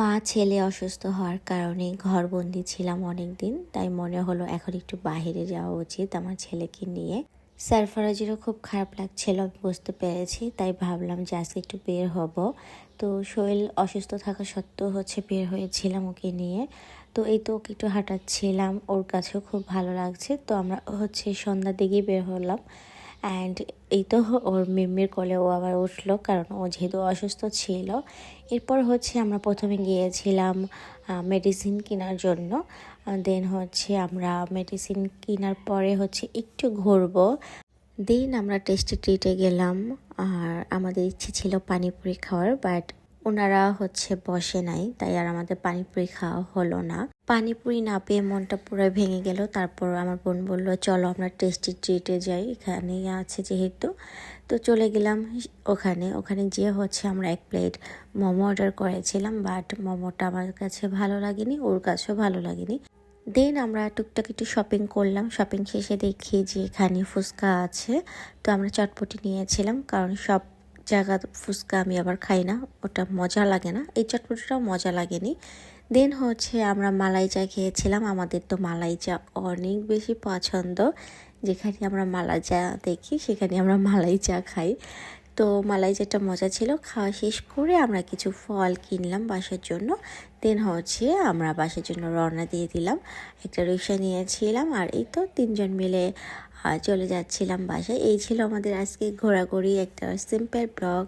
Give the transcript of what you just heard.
মা ছেলে অসুস্থ হওয়ার কারণে ঘরবন্দি ছিলাম অনেক দিন, তাই মনে হলো এখন একটু বাইরে যাওয়া উচিত আমার ছেলেকে নিয়ে। সারফারাজেরও খুব খারাপ লাগছিল, আমি বুঝতে পেরেছি, তাই ভাবলাম যে আজকে একটু বের হব। তো শরীর অসুস্থ থাকা সত্ত্বেও বের হয়েছিলাম ওকে নিয়ে। তো এই তো ওকে একটু হাঁটাচ্ছিলাম, ওর কাছেও খুব ভালো লাগছে। তো আমরা সন্ধ্যার দিকেই বের হলাম। অ্যান্ড এই তো ওর মিম্মির কোলে ও আবার উঠলো, কারণ ও যেহেতু অসুস্থ ছিল। এরপর আমরা প্রথমে গিয়েছিলাম মেডিসিন কেনার জন্য। দেন আমরা মেডিসিন কেনার পরে একটু ঘুরবো। দেন আমরা টেস্টি ট্রিটে গেলাম। আর আমাদের ইচ্ছে ছিল পানিপুরি খাওয়ার, বাট ওনারা বসে নাই, তাই আর আমাদের পানিপুরি খাওয়া হলো না। পানিপুরি না পেয়ে মনটা পুরো ভেঙে গেল। তারপর আমার বোন বলল, চলো আমরা টেস্টি ট্রিটে যাই, এখানেই আছে যেহেতু। তো চলে গেলাম ওখানে। ওখানে গিয়ে আমরা এক প্লেট মোমো অর্ডার করেছিলাম, বাট মোমোটা আমার কাছে ভালো লাগেনি, ওর কাছেও ভালো লাগেনি। দেন আমরা টুকটাক একটু শপিং করলাম। শপিং শেষে দেখি যে এখানে ফুচকা আছে। তো আমরা চটপটি নিয়েছিলাম, কারণ সব জায়গা ফুচকা আমি আবার খাই না, ওটা মজা লাগে না। এই চটপটিটাও মজা লাগেনি। দেন আমরা মালাই চা খেয়েছিলাম। আমাদের তো মালাই চা অনেক বেশি পছন্দ, যেখানে আমরা মালাই চা দেখি সেখানে আমরা মালাই চা খাই। তো মালাই চাটা মজা ছিল। খাওয়া শেষ করে আমরা কিছু ফল কিনলাম বাসার জন্য। দেন আমরা বাসার জন্য রওনা দিয়ে দিলাম। একটা রিক্সা নিয়েছিলাম, আর এই তো 3জন মিলে চলে যাচ্ছিলাম বাসায়। এই ছিল আমাদের আজকে ঘোরাঘুরি একটা সিম্পল ব্লগ।